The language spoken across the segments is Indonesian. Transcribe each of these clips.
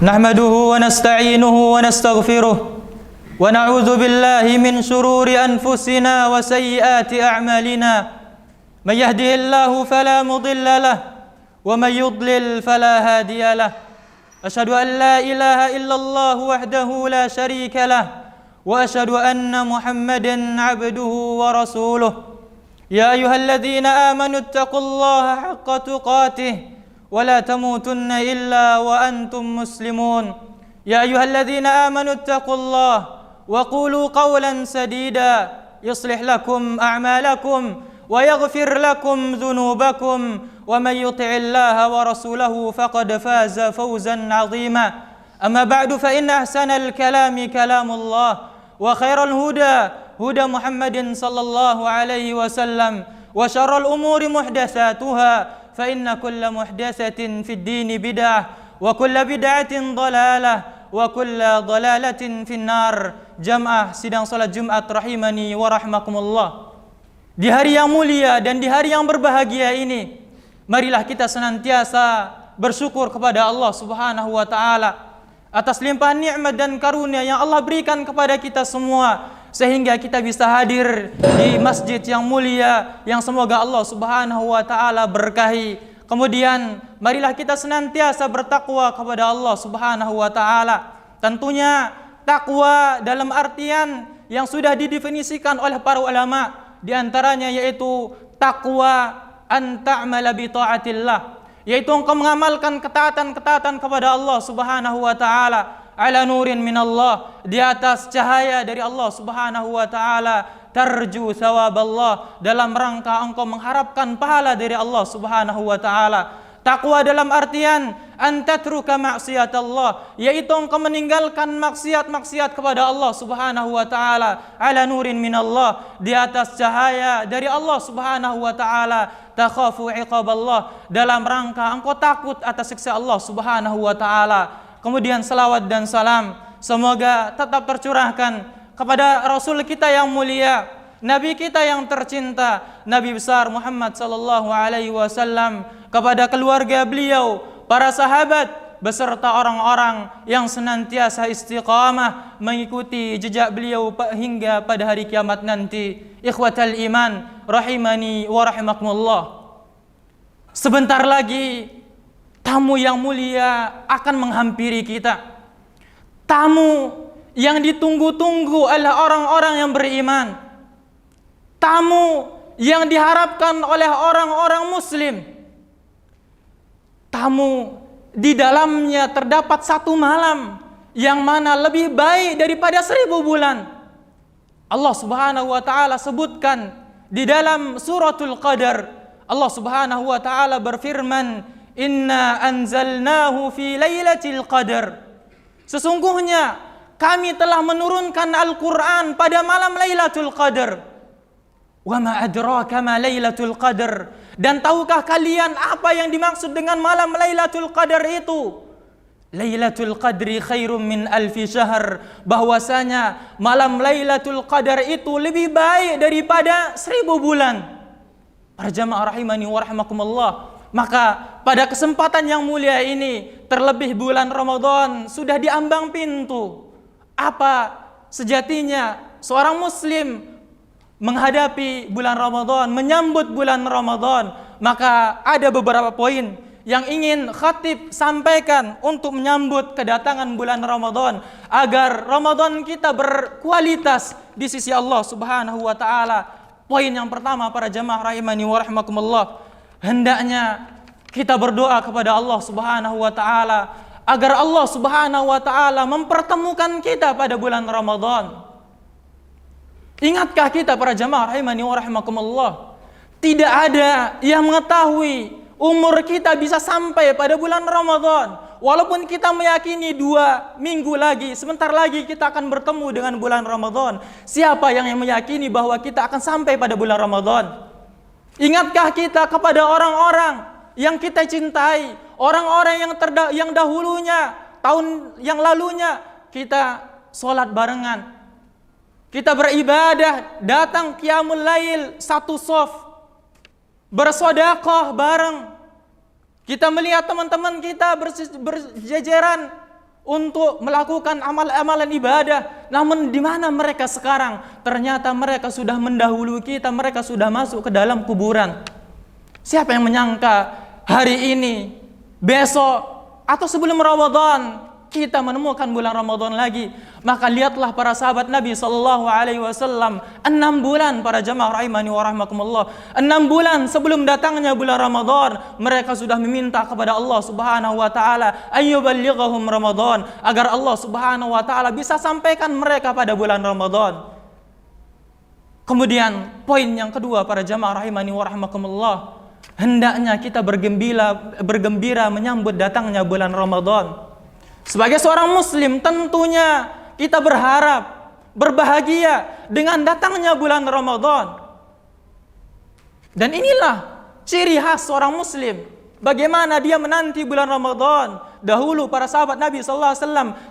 نحمده ونستعينه ونستغفره ونعوذ بالله من شرور أنفسنا وسيئات أعمالنا من يهده الله فلا مضل له ومن يضلل فلا هادي له أشهد أن لا إله إلا الله وحده لا شريك له وأشهد أن محمدا عبده ورسوله يا أيها الذين آمنوا اتقوا الله حق تقاته ولا تموتن إلا وأنتم مسلمون يا أيها الذين آمنوا اتقوا الله وقولوا قولا سديدا يصلح لكم أعمالكم ويغفر لكم ذنوبكم ومن يطع الله ورسوله فقد فاز فوزا عظيما أما بعد فإن أحسن الكلام كلام الله وخير الهدى هدى محمد صلى الله عليه وسلم وشر الأمور محدثاتها فإن كل محدثة في الدين بدعة وكل بدعة ضلالة وكل ضلالة في النار. Jamaah sidang salat Jumat rahimani wa rahmakumullah. Di hari yang mulia dan di hari yang berbahagia ini, marilah kita senantiasa bersyukur kepada Allah Subhanahu wa taala atas limpahan nikmat dan karunia yang Allah berikan kepada kita semua, sehingga kita bisa hadir di masjid yang mulia yang semoga Allah Subhanahu wa taala berkahi. Kemudian marilah kita senantiasa bertakwa kepada Allah Subhanahu wa taala. Tentunya takwa dalam artian yang sudah didefinisikan oleh para ulama, di antaranya yaitu takwa an ta'mala bi taatillah, yaitu engkau mengamalkan ketaatan-ketaatan kepada Allah Subhanahu wa taala ala nurin minallah, di atas cahaya dari Allah Subhanahu wa taala, tarju thawaballah, dalam rangka engkau mengharapkan pahala dari Allah Subhanahu wa taala. Takwa dalam artian antatruka maksiatallah, yaitu engkau meninggalkan maksiat-maksiat kepada Allah Subhanahu wa taala ala nurin minallah, di atas cahaya dari Allah Subhanahu wa taala, takhafu iqaballah, dalam rangka engkau takut atas siksa Allah Subhanahu wa taala. Kemudian salawat dan salam semoga tetap tercurahkan kepada Rasul kita yang mulia, Nabi kita yang tercinta, Nabi besar Muhammad sallallahu alaihi wasallam, kepada keluarga beliau, para sahabat, beserta orang-orang yang senantiasa istiqamah mengikuti jejak beliau hingga pada hari kiamat nanti. Ikhwatal iman rahimani wa rahimakumullah. Sebentar lagi tamu yang mulia akan menghampiri kita. Tamu yang ditunggu-tunggu oleh orang-orang yang beriman. Tamu yang diharapkan oleh orang-orang muslim. Tamu di dalamnya terdapat satu malam yang mana lebih baik daripada 1000 bulan. Allah Subhanahu wa taala sebutkan di dalam suratul Qadar. Allah Subhanahu wa taala berfirman, "Inna anzalnahu fi lailatul qadar." Sesungguhnya kami telah menurunkan Al-Qur'an pada malam Lailatul Qadar. Wa ma adraka ma Lailatul Qadar. Dan tahukah kalian apa yang dimaksud dengan malam Lailatul Qadar itu? Lailatul Qadri khairum min alfi syahr. Bahwasanya malam Lailatul Qadar itu lebih baik daripada 1000 bulan. Para jamaah rahimani wa rahimakumullah. Maka pada kesempatan yang mulia ini, terlebih bulan Ramadan sudah diambang pintu. Apa sejatinya seorang muslim menghadapi bulan Ramadan, menyambut bulan Ramadan? Maka ada beberapa poin yang ingin khatib sampaikan untuk menyambut kedatangan bulan Ramadan, agar Ramadan kita berkualitas di sisi Allah Subhanahu wa taala. Poin yang pertama, para jamaah rahimani wa rahimakumullah, hendaknya kita berdoa kepada Allah Subhanahu wa taala agar Allah Subhanahu wa taala mempertemukan kita pada bulan Ramadan. Ingatkah kita, para jamaah rahimani wa rahimakumullah, tidak ada yang mengetahui umur kita bisa sampai pada bulan Ramadan. Walaupun kita meyakini 2 minggu lagi, sebentar lagi kita akan bertemu dengan bulan Ramadan. Siapa yang meyakini bahwa kita akan sampai pada bulan Ramadan? Ingatkah kita kepada orang-orang yang kita cintai, orang-orang yang dahulunya, tahun yang lalunya kita sholat barengan, kita beribadah, datang qiyamul lail satu shaf, bersedekah bareng. Kita melihat teman-teman kita berjejeran untuk melakukan amal-amalan ibadah. Namun di mana mereka sekarang? Ternyata mereka sudah mendahului kita, mereka sudah masuk ke dalam kuburan. Siapa yang menyangka hari ini, besok, atau sebelum Ramadan kita menemukan bulan Ramadan lagi? Maka lihatlah para sahabat Nabi SAW, 6 bulan para jamaah rahimani wa rahmakumullah, 6 bulan sebelum datangnya bulan Ramadan, mereka sudah meminta kepada Allah Subhanahu wa taala ayyuballighahum Ramadan, agar Allah Subhanahu wa taala bisa sampaikan mereka pada bulan Ramadan. Kemudian poin yang kedua para jamaah rahimani wa rahmakumullah, hendaknya kita bergembira menyambut datangnya bulan Ramadan. Sebagai seorang muslim tentunya kita berharap, berbahagia dengan datangnya bulan Ramadan. Dan inilah ciri khas seorang muslim, bagaimana dia menanti bulan Ramadan. Dahulu para sahabat Nabi SAW,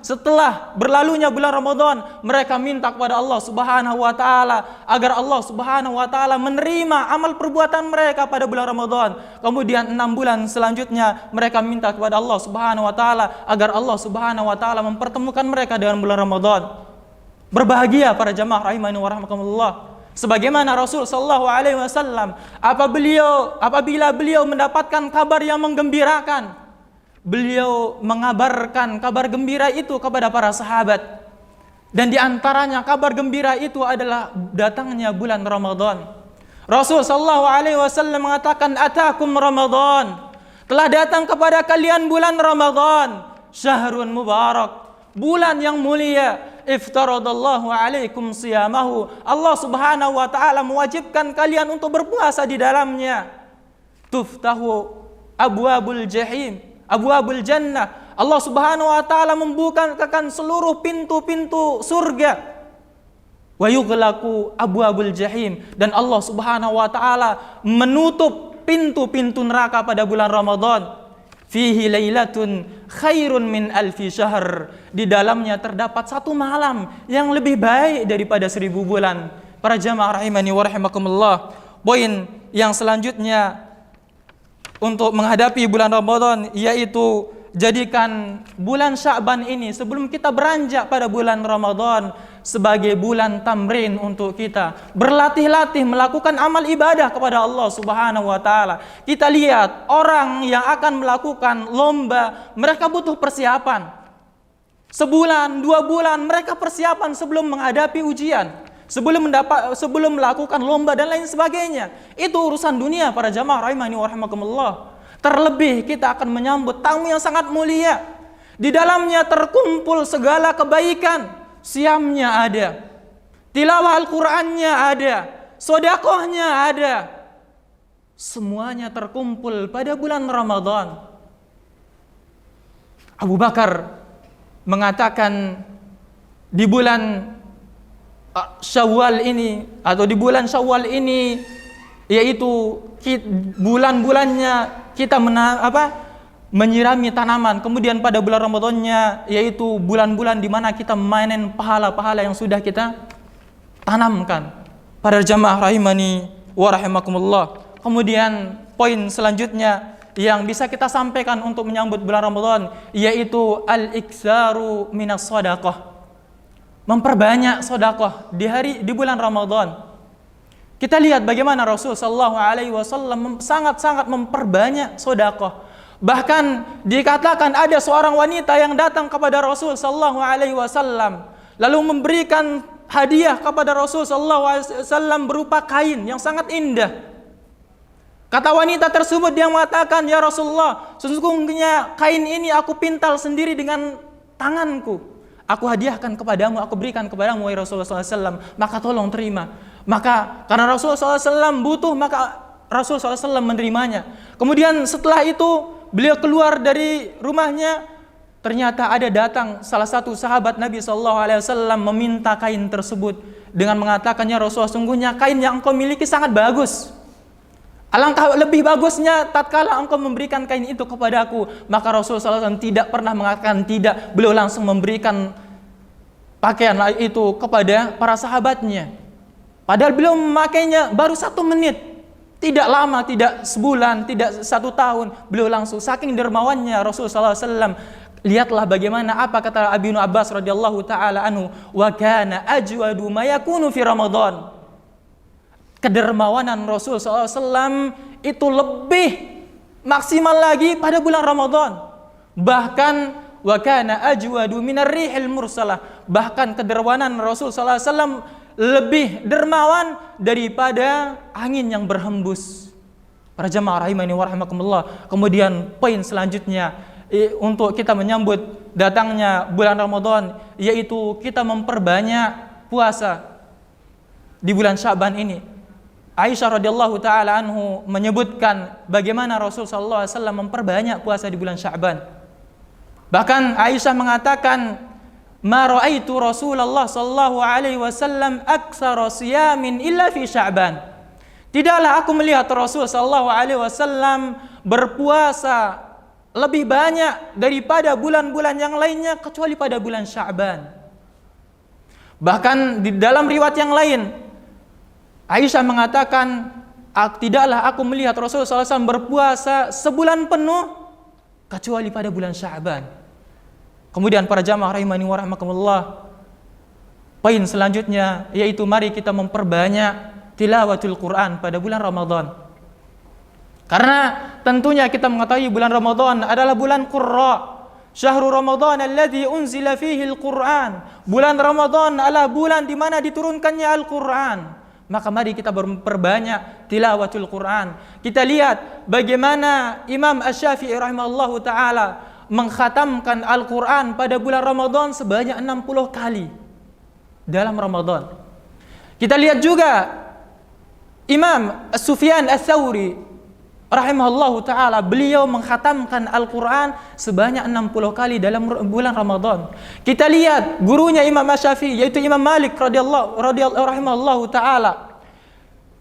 setelah berlalunya bulan Ramadan, mereka minta kepada Allah Subhanahu wa taala agar Allah Subhanahu wa taala menerima amal perbuatan mereka pada bulan Ramadan. Kemudian 6 bulan selanjutnya mereka minta kepada Allah Subhanahu wa taala agar Allah Subhanahu wa taala mempertemukan mereka dengan bulan Ramadan. Berbahagia para jamaah rahimani wa rahmakumullah. Sebagaimana Rasul sallallahu alaihi wasallam apabila beliau mendapatkan kabar yang menggembirakan, beliau mengabarkan kabar gembira itu kepada para sahabat. Dan di antaranya kabar gembira itu adalah datangnya bulan Ramadan. Rasul sallallahu alaihi wasallam mengatakan, "Atakum Ramadan." Telah datang kepada kalian bulan Ramadan, syahrun mubarak, bulan yang mulia. Iftaradallahu alaikum siyamahu. Allah Subhanahu wa taala mewajibkan kalian untuk berpuasa di dalamnya. Tuftahu abwabul jahim, abwabul jannah. Allah Subhanahu wa taala membukakan seluruh pintu-pintu surga. Wa yughlaqu abwabul jahim, dan Allah Subhanahu wa taala menutup pintu-pintu neraka pada bulan Ramadan. Fihi lailatun khairun min alfi syahr. Di dalamnya terdapat satu malam yang lebih baik daripada 1000 bulan. Para jamaah rahimani wa rahimakumullah. Poin yang selanjutnya untuk menghadapi bulan Ramadan, yaitu jadikan bulan Sya'ban ini sebelum kita beranjak pada bulan Ramadan sebagai bulan tamrin untuk kita berlatih-latih melakukan amal ibadah kepada Allah Subhanahu wa taala. Kita lihat orang yang akan melakukan lomba, mereka butuh persiapan. Sebulan, 2 bulan mereka persiapan sebelum menghadapi ujian, sebelum melakukan lomba dan lain sebagainya. Itu urusan dunia para jamaah rahimani wa rahimakumullah. Terlebih kita akan menyambut tamu yang sangat mulia. Di dalamnya terkumpul segala kebaikan. Siamnya ada, tilawah Al-Qur'annya ada, sedekahnya ada. Semuanya terkumpul pada bulan Ramadan. Abu Bakar mengatakan di bulan Syawal ini, atau di bulan Syawal ini, yaitu bulan-bulannya kita menyirami tanaman. Kemudian pada bulan Ramadannya, yaitu bulan-bulan di mana kita memanen pahala-pahala yang sudah kita tanamkan. Para jamaah rahimani wa rahimakumullah. Kemudian poin selanjutnya yang bisa kita sampaikan untuk menyambut bulan Ramadan, yaitu al-iktsaru minas shadaqah. Memperbanyak sedekah di bulan Ramadan. Kita lihat bagaimana Rasul sallallahu alaihi wasallam sangat-sangat memperbanyak sedekah. Bahkan dikatakan ada seorang wanita yang datang kepada Rasul sallallahu alaihi wasallam lalu memberikan hadiah kepada Rasul sallallahu alaihi wasallam berupa kain yang sangat indah. Kata wanita tersebut, dia mengatakan, "Ya Rasulullah, sesungguhnya kain ini aku pintal sendiri dengan tanganku. Aku hadiahkan kepadamu, aku berikan kepadamu, wahai Rasulullah SAW, maka tolong terima." Maka karena Rasulullah SAW butuh, maka Rasulullah SAW menerimanya. Kemudian setelah itu beliau keluar dari rumahnya, ternyata ada datang salah satu sahabat Nabi SAW meminta kain tersebut dengan mengatakan, "Ya Rasulullah, sungguhnya kain yang engkau miliki sangat bagus. Alangkah lebih bagusnya tatkala engkau memberikan kain itu kepadaku." Maka Rasulullah SAW tidak pernah mengatakan tidak. Beliau langsung memberikan pakaian itu kepada para sahabatnya. Padahal beliau memakainya baru 1 menit. Tidak lama, tidak sebulan, tidak 1 tahun. Beliau langsung, saking dermawannya Rasulullah SAW, Lihatlah bagaimana apa kata Ibnu Abbas radhiyallahu taala anhu, wa kana ajwadu ma yakunu fi Ramadan. Kedermawanan Rasul SAW itu lebih maksimal lagi pada bulan Ramadan. Bahkan wa kana ajwadu minar rihil mursalah. Bahkan kedermawanan Rasul SAW lebih dermawan daripada angin yang berhembus. Para jamaah rahimani wa rahimakumullah. Kemudian poin selanjutnya untuk kita menyambut datangnya bulan Ramadan, yaitu kita memperbanyak puasa di bulan Sya'ban ini. Aisyah radhiyallahu taala anhu menyebutkan bagaimana Rasul sallallahu alaihi wasallam memperbanyak puasa di bulan Sya'ban. Bahkan Aisyah mengatakan, "Ma ra'aitu Rasulullah sallallahu alaihi wasallam aktsara siyamin illa fi Sya'ban." Tidaklah aku melihat Rasul sallallahu alaihi wasallam berpuasa lebih banyak daripada bulan-bulan yang lainnya kecuali pada bulan Sya'ban. Bahkan di dalam riwayat yang lain, Aisyah mengatakan, tidaklah aku melihat Rasul SAW berpuasa sebulan penuh kecuali pada bulan Sya'ban. Kemudian para jamaah rahimani wa rahmakumullah, poin selanjutnya yaitu mari kita memperbanyak tilawatul Quran pada bulan Ramadan. Karena tentunya kita mengetahui bulan Ramadan adalah bulan Qurra. Syahrul Ramadan alladzi unzila fihi al-Quran. Bulan Ramadan adalah bulan di mana diturunkannya Al-Quran. Maka mari kita memperbanyak tilawatul Quran. Kita lihat bagaimana Imam Asy-Syafi'i rahimahullahu taala mengkhatamkan Al-Quran pada bulan Ramadan sebanyak 60 kali dalam Ramadan. Kita lihat juga Imam Sufyan Ats-Tsauri rahimahullahu ta'ala, beliau mengkhatamkan Al-Quran sebanyak 60 kali dalam bulan Ramadan. Kita lihat gurunya Imam Asy-Syafi'i, yaitu Imam Malik rahimahullahu ta'ala.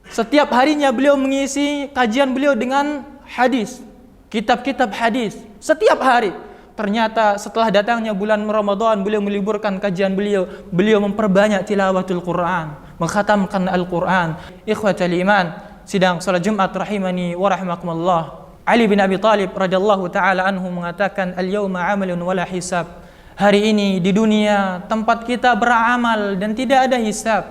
Setiap harinya beliau mengisi kajian beliau dengan hadis, kitab-kitab hadis. Setiap hari. Ternyata setelah datangnya bulan Ramadan, beliau meliburkan kajian beliau. Beliau memperbanyak tilawatul Quran, mengkhatamkan Al-Quran. Ikhwatal iman, sidang salat Jumat rahimani wa rahimakumullah. Ali bin Abi Thalib radhiyallahu taala anhu mengatakan, "Al-yauma 'amalun wala hisab." Hari ini di dunia tempat kita beramal dan tidak ada hisab.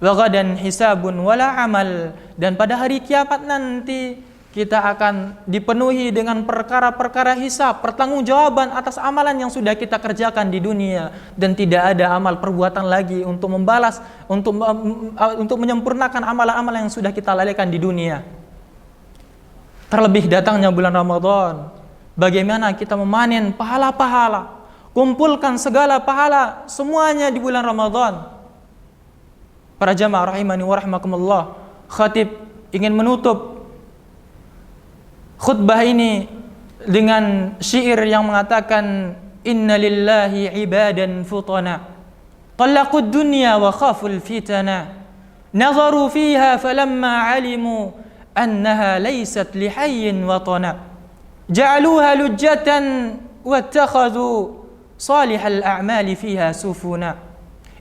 Wa ghadan hisabun wala amal. Dan pada hari kiamat nanti kita akan dipenuhi dengan perkara-perkara hisab, pertanggungjawaban atas amalan yang sudah kita kerjakan di dunia, dan tidak ada amal perbuatan lagi untuk membalas, untuk menyempurnakan amalan-amalan yang sudah kita lalaikan di dunia. Terlebih datangnya bulan Ramadan, bagaimana kita memanen pahala-pahala, kumpulkan segala pahala semuanya di bulan Ramadan. Para jamaah rahimani wa rahimakumullah, khatib ingin menutup khutbah ini dengan syair yang mengatakan, "Inna lillahi ibadan futana talaqud dunya wa khaful fitana nazaru fiha falamma alimu annaha laysat lihayyin watana ja'aluha lujjatan wattakhadhu salihal a'mali fiha sufuna."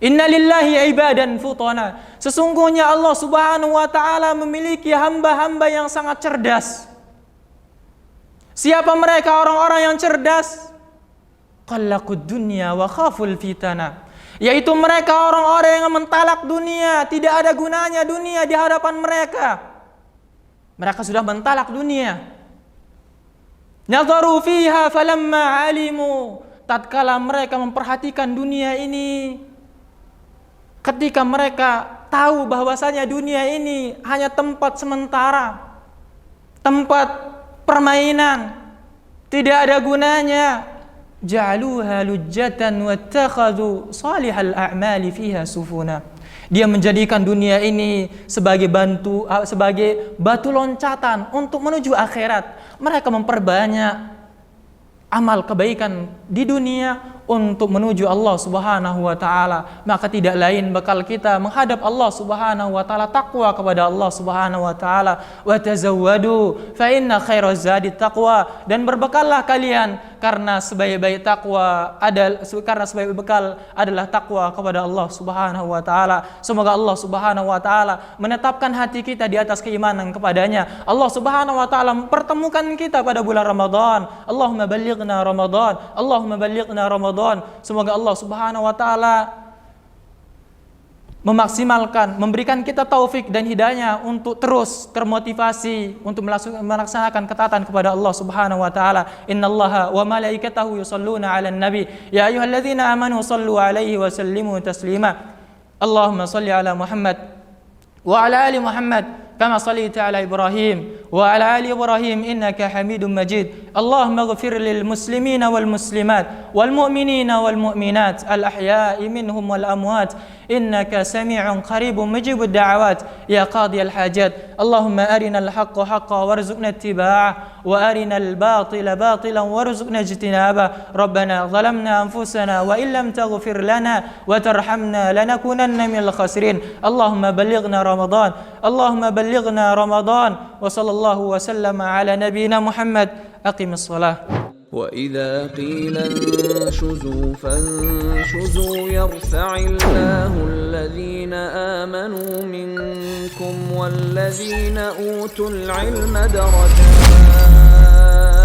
Inna lillahi ibadan futana. Sesungguhnya Allah Subhanahu wa taala memiliki hamba-hamba yang sangat cerdas. Siapa mereka orang-orang yang cerdas? Qallaqud dunya wa khaful fitana. Yaitu mereka orang-orang yang mentalak dunia, tidak ada gunanya dunia di hadapan mereka. Mereka sudah mentalak dunia. Nazaru fiha falamma alimu. Tatkala mereka memperhatikan dunia ini, ketika mereka tahu bahwasanya dunia ini hanya tempat sementara, tempat permainan, tidak ada gunanya, ja'aluha lujjatan wattakhadhu salihal a'mali fiha sufuna. Dia menjadikan dunia ini sebagai batu loncatan untuk menuju akhirat. Mereka memperbanyak amal kebaikan di dunia untuk menuju Allah Subhanahu wa taala. Maka tidak lain bakal kita menghadap Allah Subhanahu wa taala, takwa kepada Allah Subhanahu wa taala. Wa tazawwadu fa inna khairaz zadi taqwa. Dan berbekallah kalian karena sebaik-baik bekal adalah takwa kepada Allah Subhanahu wa taala. Semoga Allah Subhanahu wa taala menetapkan hati kita di atas keimanan kepadanya. Allah Subhanahu wa taala mempertemukan kita pada bulan Ramadan. Allahumma ballighna Ramadan. Allahumma ballighna Ramadan. Semoga Allah Subhanahu wa taala memaksimalkan, memberikan kita taufik dan hidayah untuk terus termotivasi untuk melaksanakan ketaatan kepada Allah Subhanahu wa taala. Innallaha wa malaikatahu yusholluna 'alan nabi ya ayyuhalladzina amanu shallu 'alaihi wa sallimu taslima. Allahumma shalli 'ala Muhammad wa 'ala ali Muhammad كما صليت على إبراهيم وعلى آل إبراهيم إنك حميد مجيد. اللهم اغفر للمسلمين والمسلمات والمؤمنين والمؤمنات الأحياء منهم والأموات إنك سميع قريب مجيب الدعوات يا قاضي الحاجات. اللهم أرنا الحق حقا وارزقنا اتباعه وأرنا الباطل باطلا وارزقنا اجتنابه. ربنا ظلمنا أنفسنا وإن لم تغفر لنا وترحمنا لنكونن من الخاسرين. اللهم بلغنا رمضان. اللهم بلغنا رمضان. وصلى الله وسلم على نبينا محمد. أقم الصلاة. وإذا قيل انشزوا فانشزوا يرفع الله الذين آمنوا منكم والذين أوتوا العلم درجات.